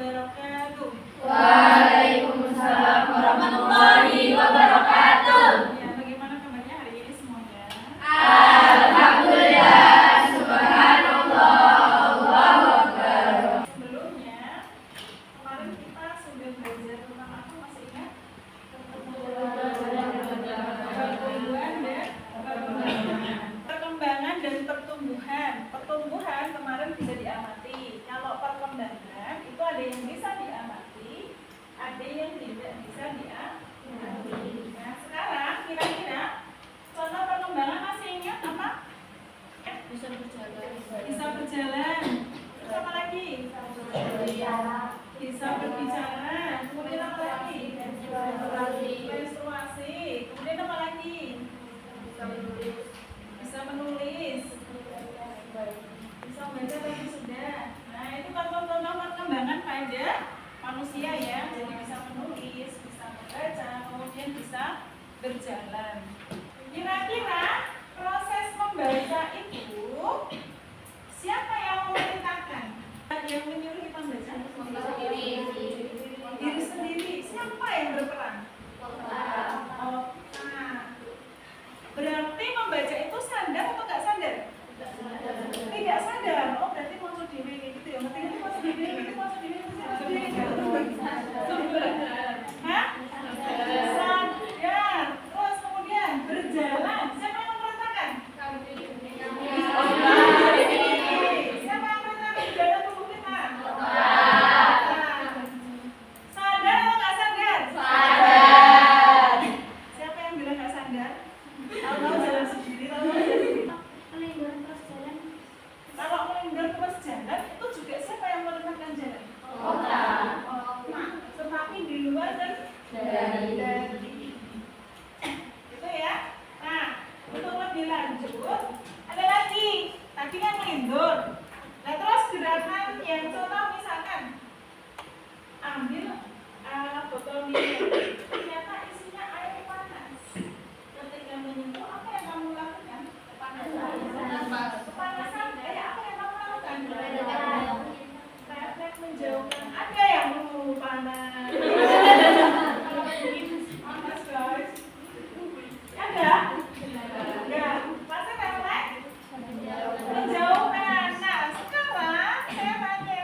wabarakatuh. Waalaikumsalam warahmatullahi wabarakatuh. Ya, bagaimana kabarnya hari ini semuanya? Alhamdulillah, subhanallah, Allahu Akbar. Sebelumnya, kemarin kita sudah belajar tentang apa, masih ingat? Perkembangan dan pertumbuhan. Pertumbuhan kemarin bisa diamati. Kalau perkembangan itu ada yang bisa diamati, ada yang tidak bisa diamati. Nah, sekarang kira-kira contoh perkembangan masih ingat apa? Bisa berjalan. Bisa berjalan. Terus apa lagi? Bisa berbicara. Kemudian apa lagi? Menstruasi. Kemudian apa lagi? Bisa menulis. Bisa membaca tadi sudah. Nah, itu contoh-contoh perkembangan pada manusia ya. Jadi bisa menulis, bisa membaca, kemudian bisa berjalan. Kira-kira proses membaca itu siapa yang memerintahkan? Yang menyuruh kita membaca? Diri sendiri. Siapa yang berperan? Otak. Berarti membaca itu sadar atau nggak sadar? Tidak sadar. Oh, berarti maksud diri gitu ya. Maksudnya maksud diri itu maksud diri itu maksud diri. Hah? Sadar. Terus kemudian berjalan. Siapa yang memerintahkan? Siapa yang memerintahkan berjalan tubuh kita? Sadar atau nggak sadar? Sadar. Siapa yang bilang nggak sadar? Tahu-tahu jalan sendiri, tahu-tahu jalan sendiri. Kalau melingkar terus jalan, itu juga siapa yang memerintahkan jalan? Otak. Tetapi di luar dan dari. Itu ya. Nah, untuk lebih lanjut, ada lagi. Tadi kan melindur. Nah, terus gerakan yang contoh misalkan ambil botol minum. Ternyata isinya air panas. Ketika menyentuh, apa yang kamu lakukan? Kepanasan. Apa yang kamu lakukan? Refleks menjauhkan. Ada yang panas. Panas guys. Ada? Enggak. Pasti refleks menjauhkan. Nah, sekarang saya tanya,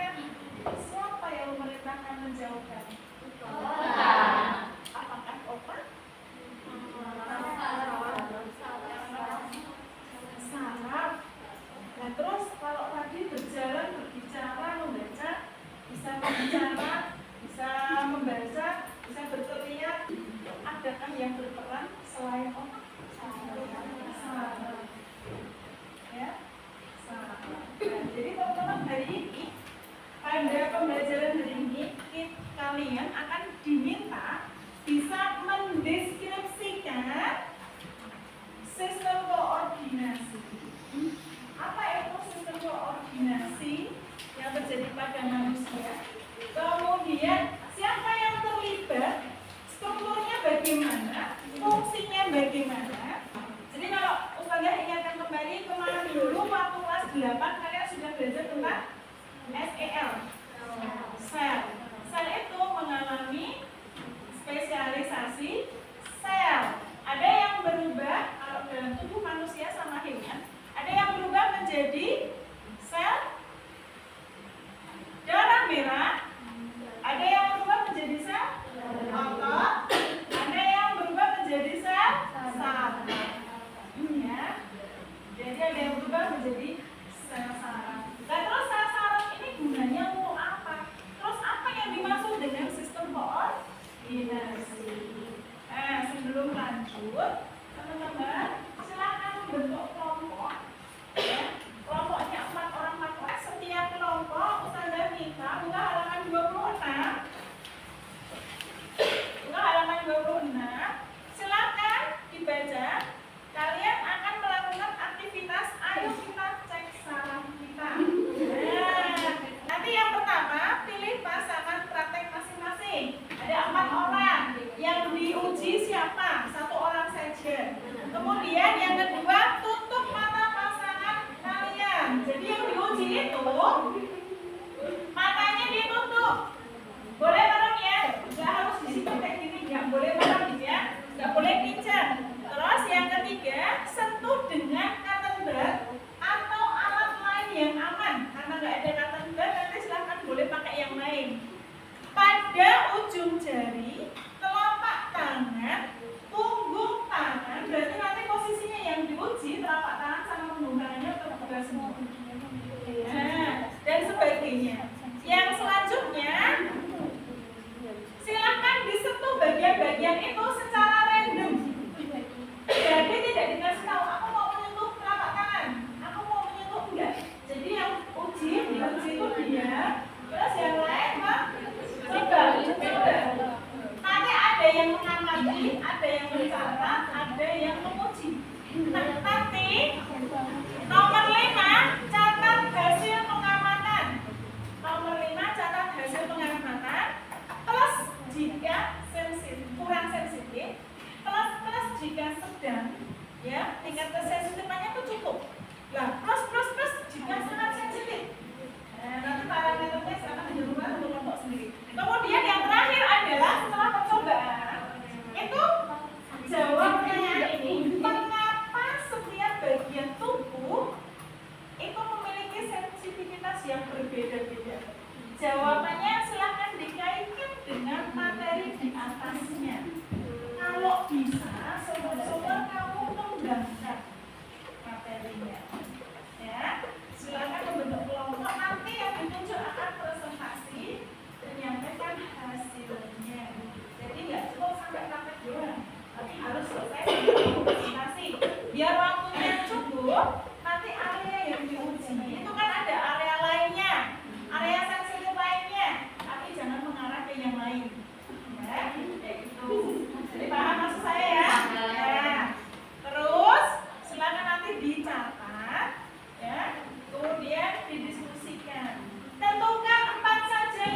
siapa yang memerintahkan menjauhkan? Apakah otak? Saraf. Nah, terus kalau tadi berjalan, berbicara, membaca, bisa berbicara, bisa membaca, bisa berteriak, adakah yang berperan selain otak? Saraf. Ya, saraf. Nah, jadi teman-teman hari ini pada pembelajaran hari ini kalian akan diminta bisa mendeskripsikan sistem koordinasi. Apa itu sistem koordinasi yang terjadi pada manusia? Kemudian siapa yang terlibat? Strukturnya bagaimana? Fungsinya bagaimana? Jadi kalau Ustazah ingatkan kembali kemarin dulu waktu kelas 8 kalian sudah belajar tentang SEL. Sel. Sel itu mengalami spesialisasi sel. Ada yang berubah kalau dalam tubuh manusia sama hewan. Ada yang berubah menjadi sel darah merah. Ada yang berubah menjadi sel otot. Ada yang berubah menjadi sel saraf. Ya. Jadi ada yang berubah menjadi sel saraf. Nah, terus sel saraf ini gunanya untuk apa? Terus apa yang dimaksud dengan sistem koordinasi? Nah, sebelum lanjut, teman-teman silakan bentuk kelompok. Ya. Kelompoknya 4 orang 4 orang. Setiap kelompok Ustazah minta buka halaman 26. Buka halaman 26. Silakan dibaca. Kalian akan melakukan aktivitas. Ayo kita cek saraf kita. Nah, nanti yang pertama pilih pasangan praktek masing-masing. Ada 4 orang. Yang diuji siapa? 1 orang saja. Kemudian yang kedua, tutup mata pasangan kalian. Jadi yang diuji itu matanya ditutup.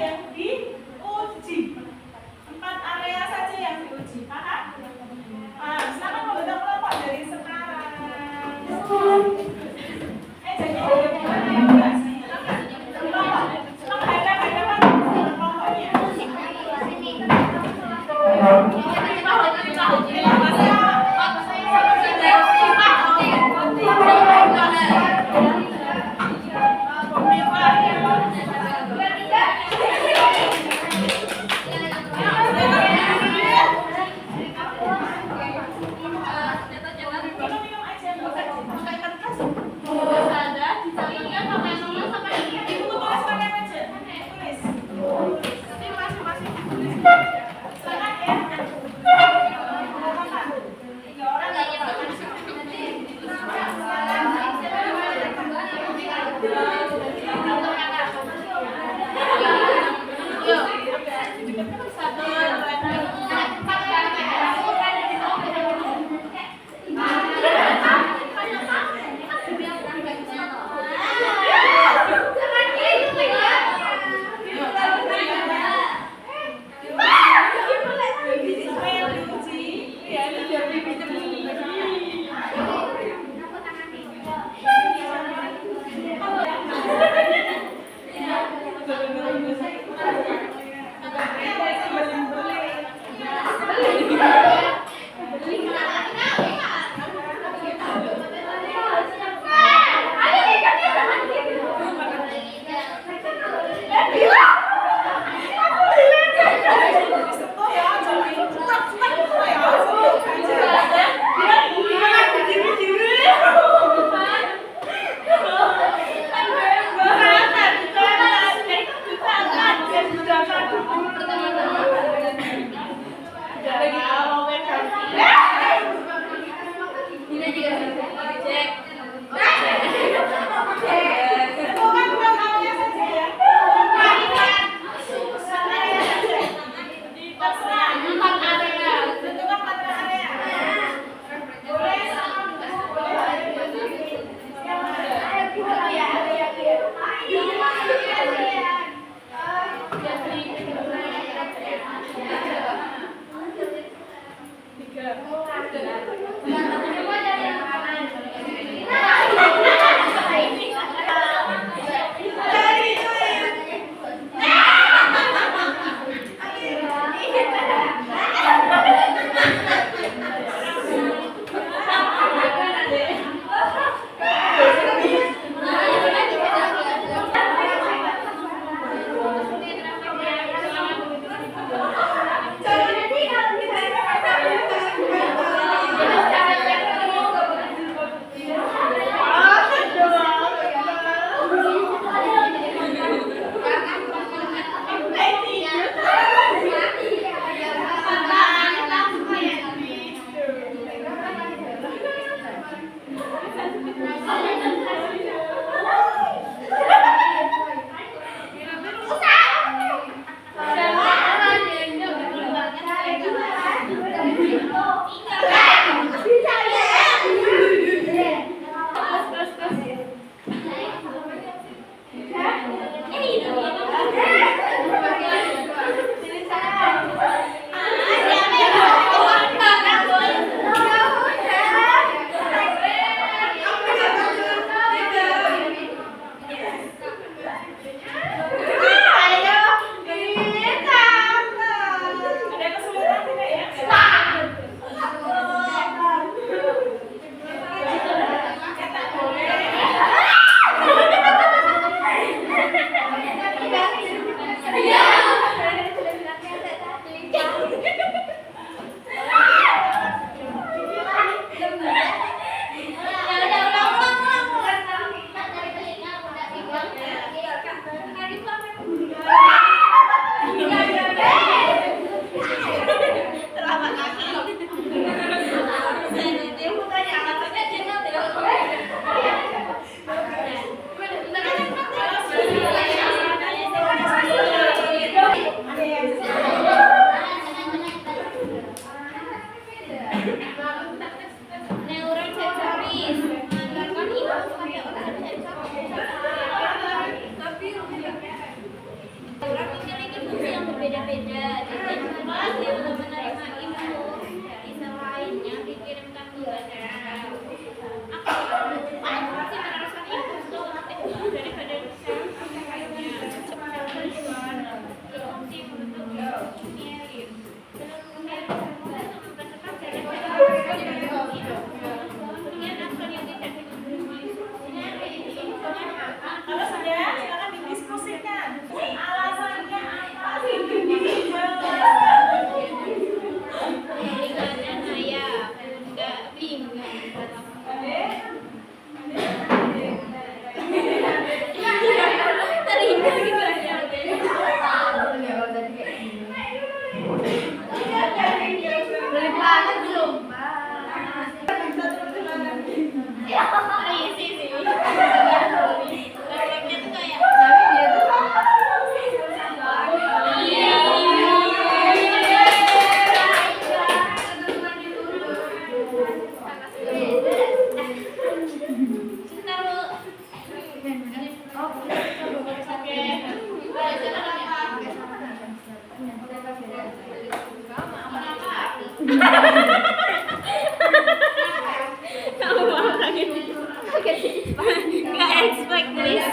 yang diuji. 4 area saja yang diuji. Paham? Silakan membentuk kelompok dari sekarang. Jadi gimana ya, Mbak? Kelompok hadap-hadapan kelompoknya. berbeda-beda. Jadi kelas yang belum menerima info dari lainnya dikirimkan ke bandara. Aku masih meneruskan info daripada saya Kalau sudah, sekarang didiskusikan. Alasannya apa sih? Dijelaskan. Dengan ayah nggak bingung. Terima gitu aja. Beli planet belum? Iya sih. Laptopnya tuh kayak nggak expect this.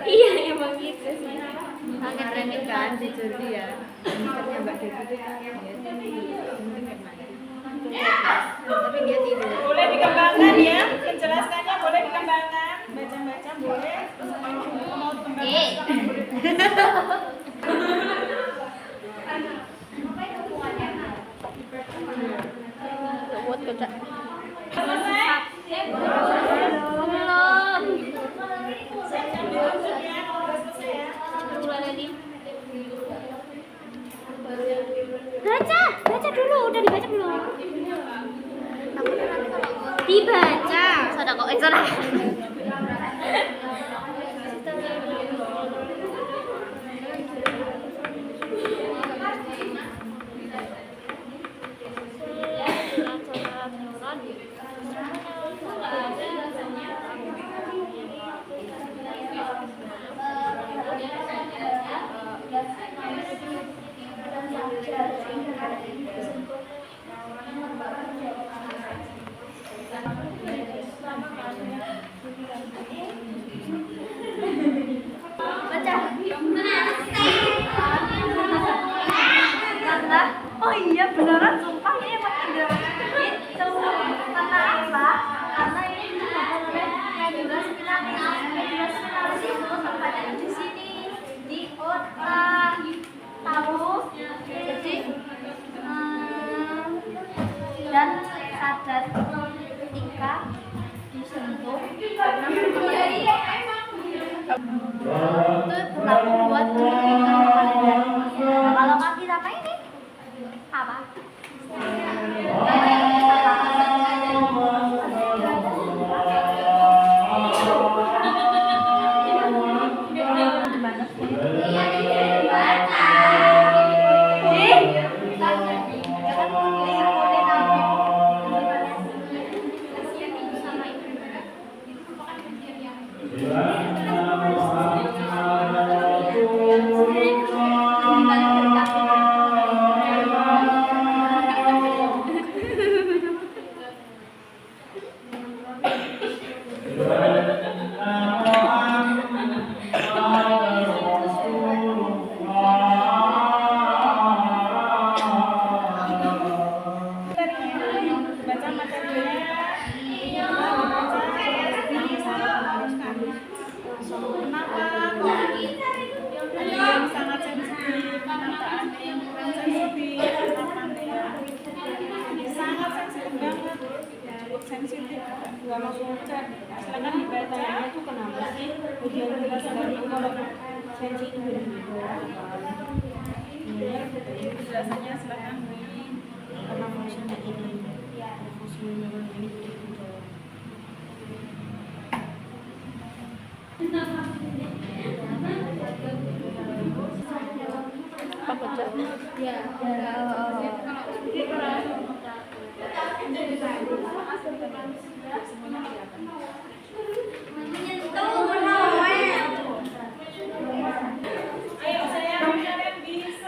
Iya emang gitu sih. Sangat remit kan si Jordi ya. Mikirnya Mbak Devi itu kan ya tapi dia tidur. Boleh dikembangkan ya, penjelasannya boleh dikembangkan. Baca-baca boleh. Mau dikembangkan. Buat kocak. Selesai? Belum. Saya ambil dulu ya, kalau udah selesai ya. Ulang lagi. Baca dulu, udah dibaca belum? Dibaca. Sudah kok, sudah. Oh iya beneran sumpah ini emang Indra itu karena apa? Karena ini durasi finalis itu tempatnya di sini di otak tahu jadi dan sadar ketika disentuh karena itu berlaku buat kalau kaki apa ini apa? Sensitif, nggak langsung cek. Silakan dibaca. Itu kenapa sih? Ujian penjelasan itu kalau sensitif penjelasannya silakan karena fungsinya ini Pak Kocak. Ya. Ayo saya kalian bisa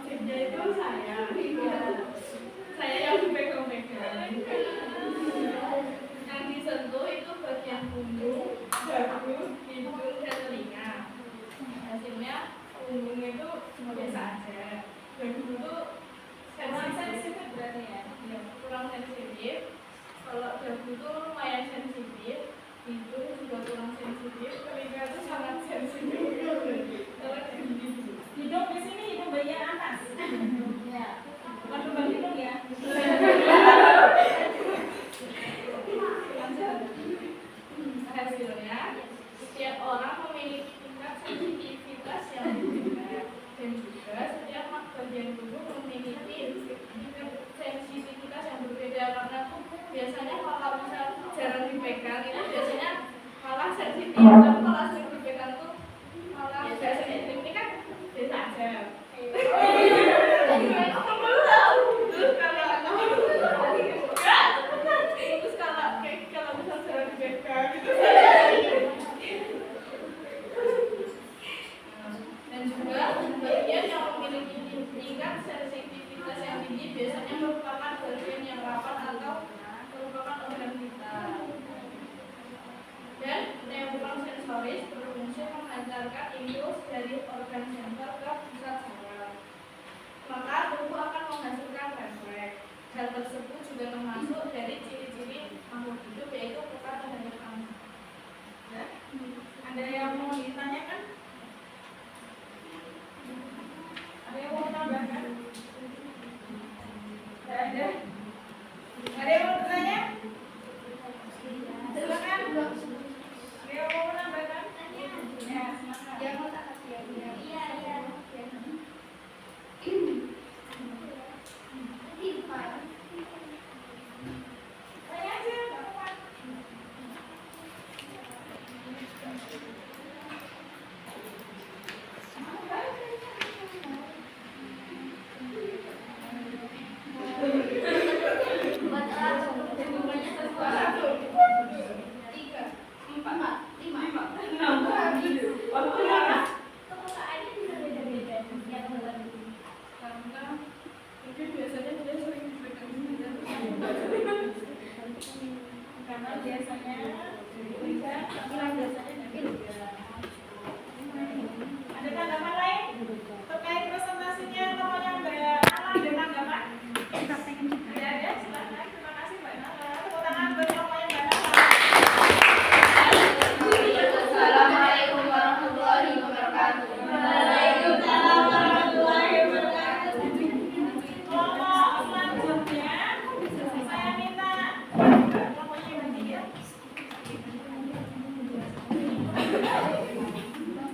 objeknya itu saya. Saya yang dipegang-pegang. Yang disentuh itu bagian punggung, dagu, hidung, dan telinga. Hasilnya punggung itu biasa aja. Dagu itu sensitif berarti ya, kurang sensitif. Kalau dagu itu lumayan sensitif, hidung juga kurang sensitif, telinga itu sangat sensitif. Hidung di sini hidung bagian atas. Ya. Bukan lubang hidung ya. Hasilnya, setiap orang memiliki tingkat sensitivitas yang berbeda, dan juga setiap bagian tubuh memiliki tingkat sensitivitas yang berbeda. Karena biasanya kalau misal jarang dipegang itu biasanya malah sensitif, tapi kalau sering dipegang itu malah tidak sensitif. Ini kan biasa aja. Kalau misal jarang dipegang gitu. Dan juga bagian yang memiliki tingkat sensitivitas yang tinggi biasanya merupakan bagian yang rapat atau merupakan organ vital. Dan neuron sensoris berfungsi menghantarkan impuls dari organ sensor ke pusat saraf. Maka tubuh akan menghasilkan refleks. Hal tersebut juga termasuk dari ciri-ciri makhluk hidup, yaitu bukan terhadap alam. Ada yang mau ditanyakan? Ada yang mau tambahkan? Tidak ada? Ada yang mau bertanya? Silakan. Ada yang mau menambahkan? Ya, silakan. Yang mau tak kasih ya? Iya. Tanya aja, nggak apa-apa. Ada tanggapan lain terkait presentasinya? Pokoknya Mbak Nala ada tanggapan? Ada, silakan. Terima kasih Mbak Nala. Tepuk tangan buat pokoknya Mbak Nala. Assalamualaikum warahmatullahi wabarakatuh. Waalaikumsalam warahmatullahi wabarakatuh. Kelompok selanjutnya saya minta kelompoknya yang bertiga.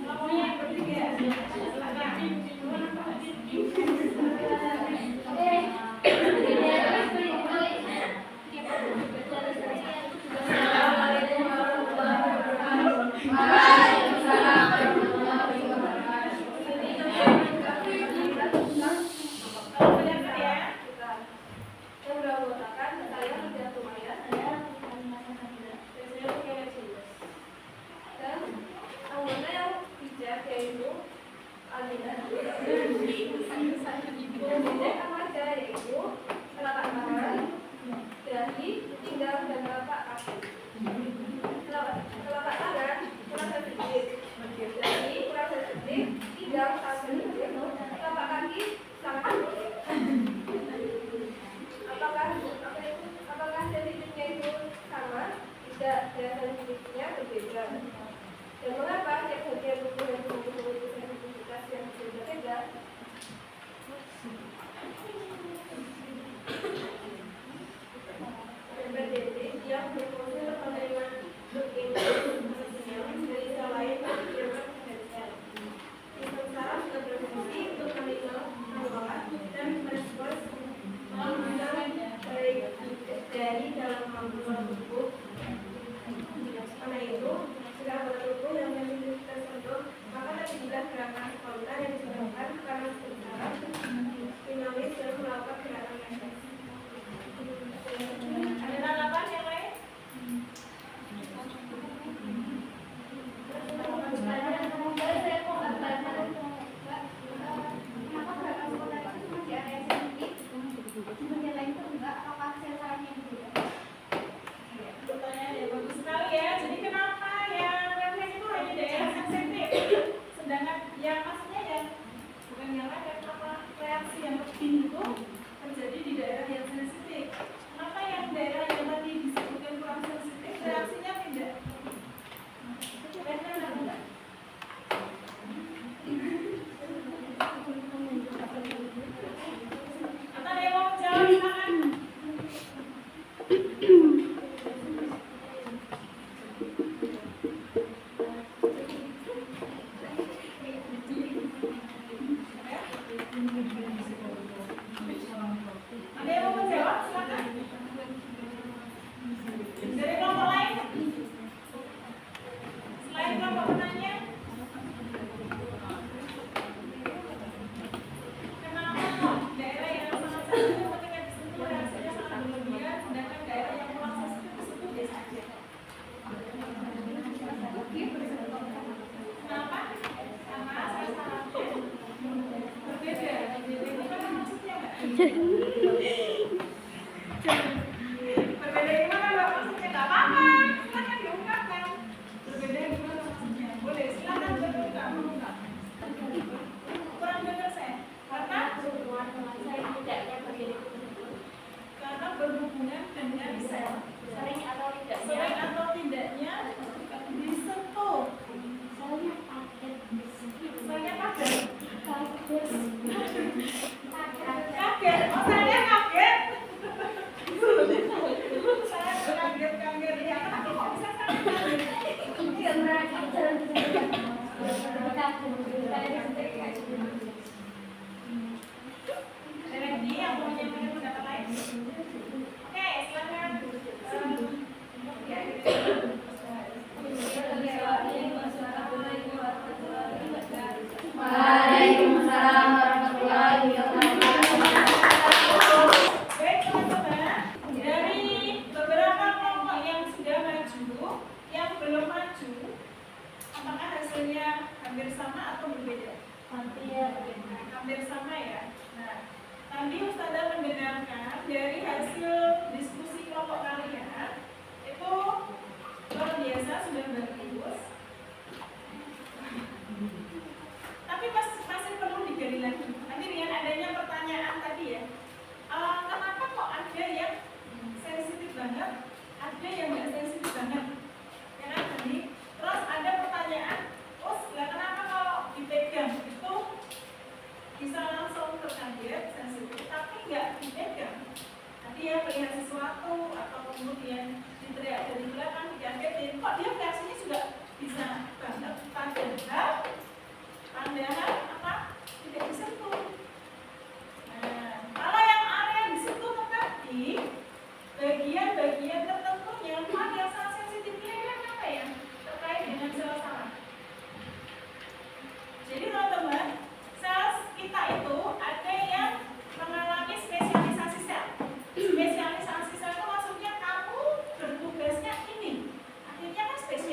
Kelompoknya yang bertiga. Silakan. Berbeda gimana Mbak maksudnya? Nggak apa-apa, silakan diungkapkan. Berbeda gimana maksudnya? Boleh, silakan berbuka. Kurang dengar saya. Karena berhubungan dengan sel. Sering atau tidaknya? Sering atau tidaknya disentuh. Saya kaget. Kaget. Oh, saya kaget. Saya kaget ya. Kenapa kok bisa saya kaget? Ready yang mau menyampaikan pendapat lain? Oke, silakan. Waalaikumsalam warahmatullahi wabarakatuh. Baik teman-teman, dari beberapa kelompok yang sudah maju, yang belum maju, apakah hasilnya hampir sama atau berbeda? Hampir sama ya. Nah, tadi Ustazah mendengarkan dari hasil diskusi kelompok kalian itu luar biasa, sudah bagus. Tapi masih perlu digali lagi. Nanti dengan adanya pertanyaan tadi ya, kenapa kok ada yang sensitif banget, ada yang nggak sensitif banget, ya kan tadi? Terus ada pertanyaan, oh kenapa kalau dipegang itu bisa langsung terkaget sensitif, tapi nggak dipegang? Nanti ya melihat sesuatu atau kemudian diteriak dari belakang dikagetin, kok dia reaksinya juga bisa banget, padahal apa? Tidak disentuh. Nah, kalau yang area disentuh tadi bagian-bagian tertentunya, yang sangat sensitif kira-kira apa ya? Terkait dengan sel saraf. Jadi teman-teman, sel kita itu ada yang mengalami spesialisasi sel. Spesialisasi sel itu maksudnya kamu bertugasnya ini. Akhirnya kan spesialisasi.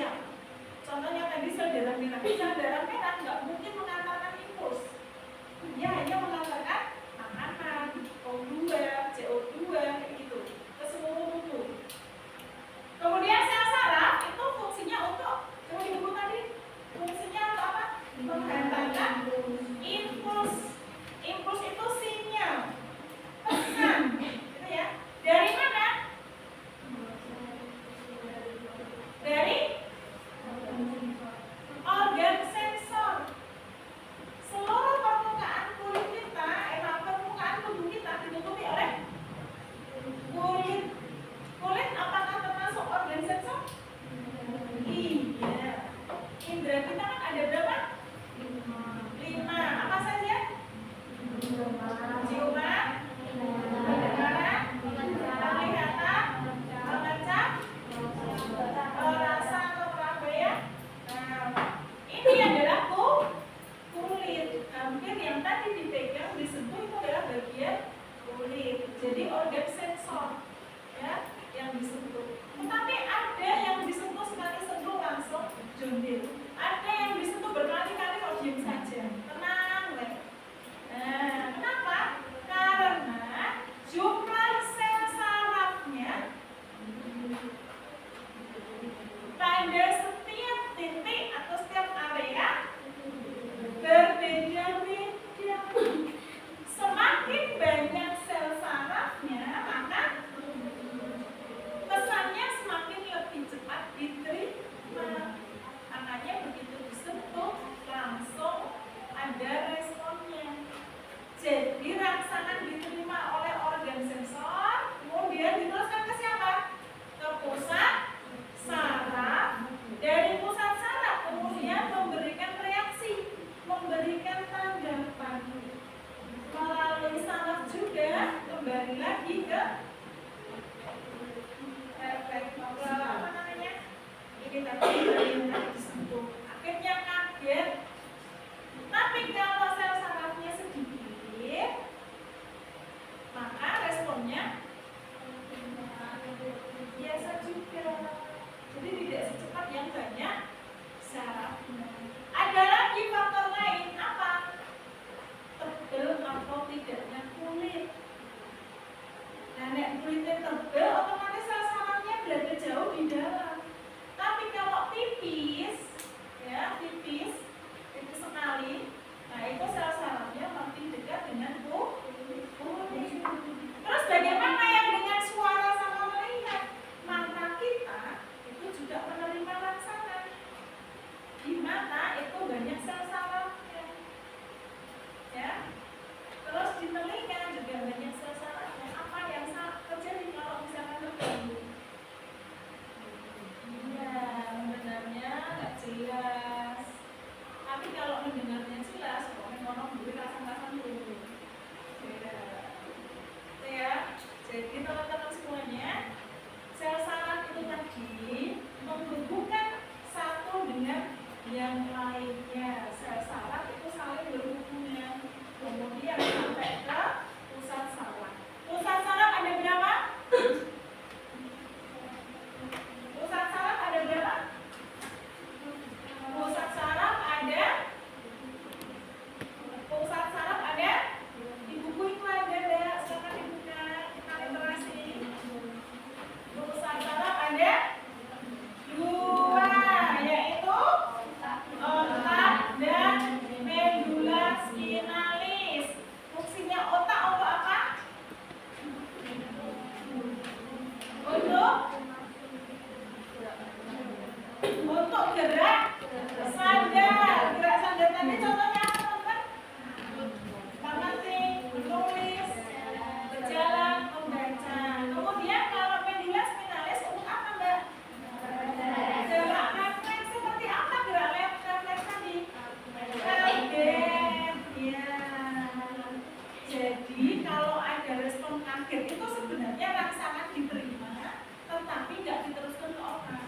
Jadi kalau ada respon kaget itu sebenarnya rangsangan diterima, tetapi nggak diteruskan ke otak.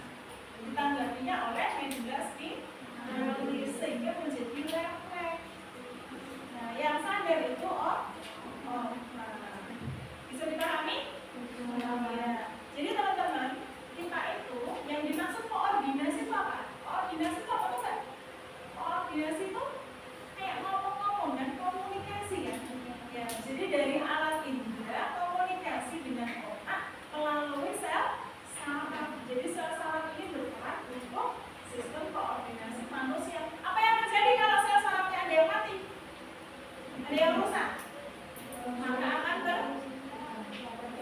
Ditanggapinya oleh medulla spinalis sehingga menjadi refleks. Nah, yang sadar itu nah, bisa dipahami? Ya. Jadi teman-teman, kita itu yang dimaksud koordinasi itu apa? Koordinasi itu apa tuh Mbak? Koordinasi itu kayak ngomong-ngomong dan komunikasi ya. Ya, jadi dari alat indera komunikasi dengan otak melalui sel saraf. Jadi sel saraf ini berperan untuk sistem koordinasi manusia. Apa yang terjadi kalau sel sarafnya ada yang mati? Ada yang rusak? Maka akan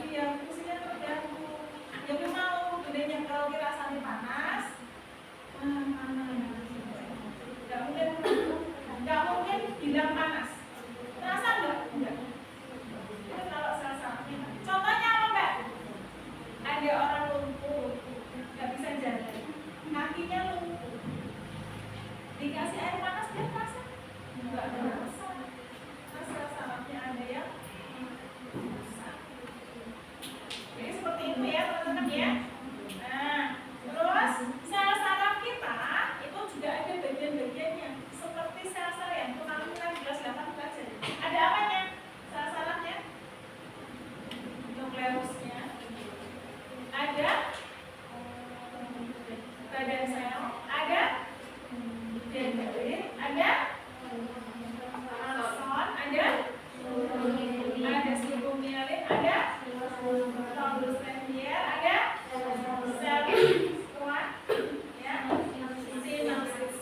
fungsinya terganggu. Jadi mau gedenya kalau dirasanya panas, nggak mungkin bilang panas. Terasa enggak? Itu kalau sel sarafnya mati. Contohnya apa Mbak? Ada orang lumpuh, nggak bisa jalan, kakinya lumpuh. Dikasih air panas dia terasa? Nggak terasa. Nah, sel sarafnya ada yang rusak. Jadi seperti itu ya teman-teman ya. Nah, terus sel saraf kita itu juga ada bagian-bagiannya. Seperti sel-sel yang kemarin kita di kelas 8 pelajari. Ada apanya? Sel sarafnya? Nukleusnya. Ada badan sel. Ada dendrit. Ada axon. Ada sitomielin. Ada tubulus retier. Ada sel kuat. Ya, sinapsis.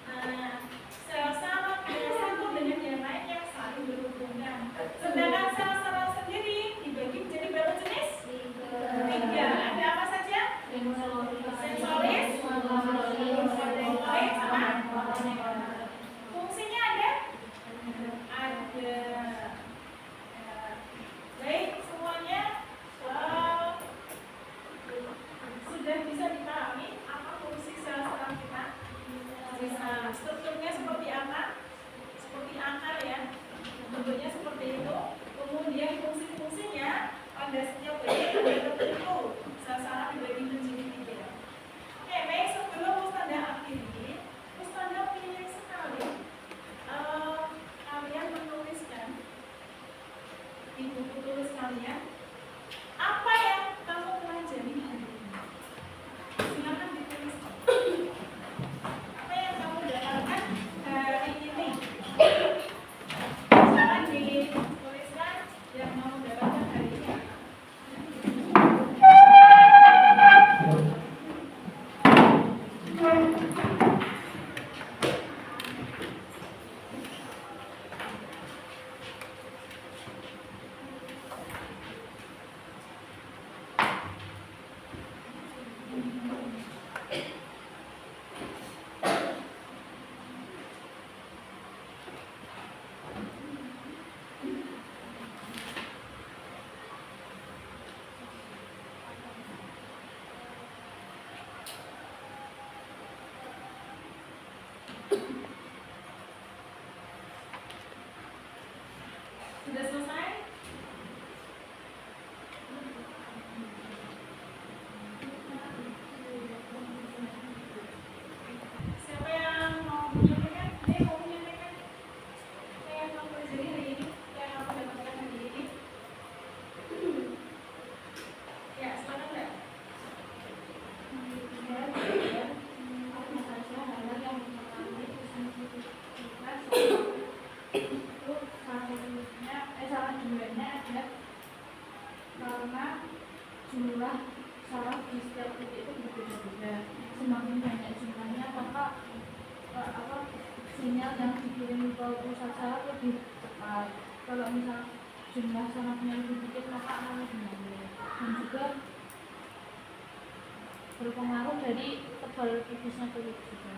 Nah, sel saraf punya satu dengan yang lain yang saling berhubungan. Sedangkan sel saraf sendiri dibagi menjadi berapa jenis? 3. Ada apa saja? Sensoris, motorik, sama fungsinya ada? Ada. Baik, semuanya sudah bisa dipahami apa fungsi sel saraf kita? Bisa. Strukturnya seperti apa? Seperti akar ya. Bentuknya seperti itu. Kemudian fungsi-fungsinya pada setiap bagian ada tertentu. Sel saraf dibagi menjadi 3. Oke, baik, sebelum Ustazah akhiri, Ustazah pilih sekali kalian menuliskan di buku tulis kalian apa yang kamu pelajari hari ini. Silakan ditulis. Apa yang kamu dapatkan hari ini? Silakan dituliskan yang kamu dapatkan hari ini. Sudah selesai? Siapa yang mau menyampaikan? Mau menyampaikan? Apa yang kamu pelajari hari ini? Apa yang kamu dapatkan hari ini? Ya, silakan Mbak. Karena jumlah saraf di setiap titik itu berbeda-beda. Semakin banyak jumlahnya, maka sinyal yang dikirim ke pusat saraf lebih cepat. Kalau misal jumlah sarafnya lebih sedikit, maka akan lebih lambat. Dan juga berpengaruh dari tebal tipisnya kulit juga.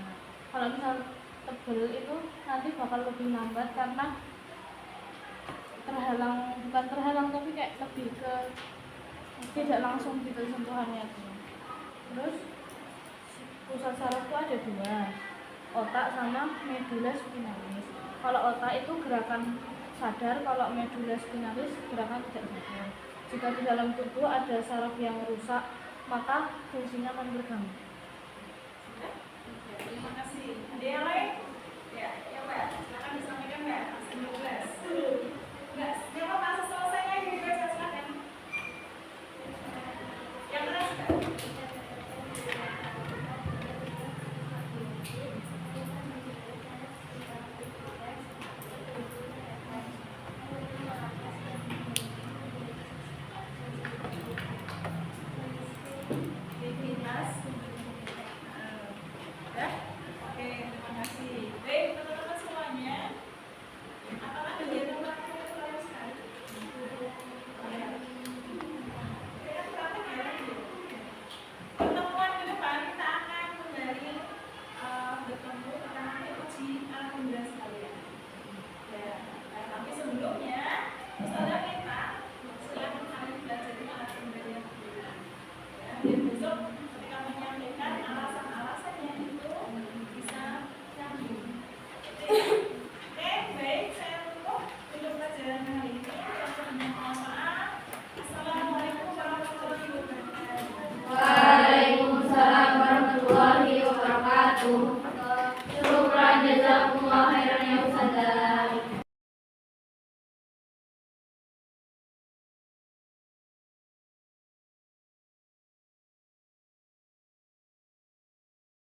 Kalau misal tebal itu nanti bakal lebih lambat karena bukan terhalang tapi kayak lebih ke tidak langsung gitu sentuhannya tuh. Terus pusat saraf itu ada 2, otak sama medulla spinalis. Kalau otak itu gerakan sadar kalau medula spinalis gerakan tidak sadar. Jika di dalam tubuh ada saraf yang rusak, maka fungsinya akan terganggu. Terima kasih. Ada yang lain?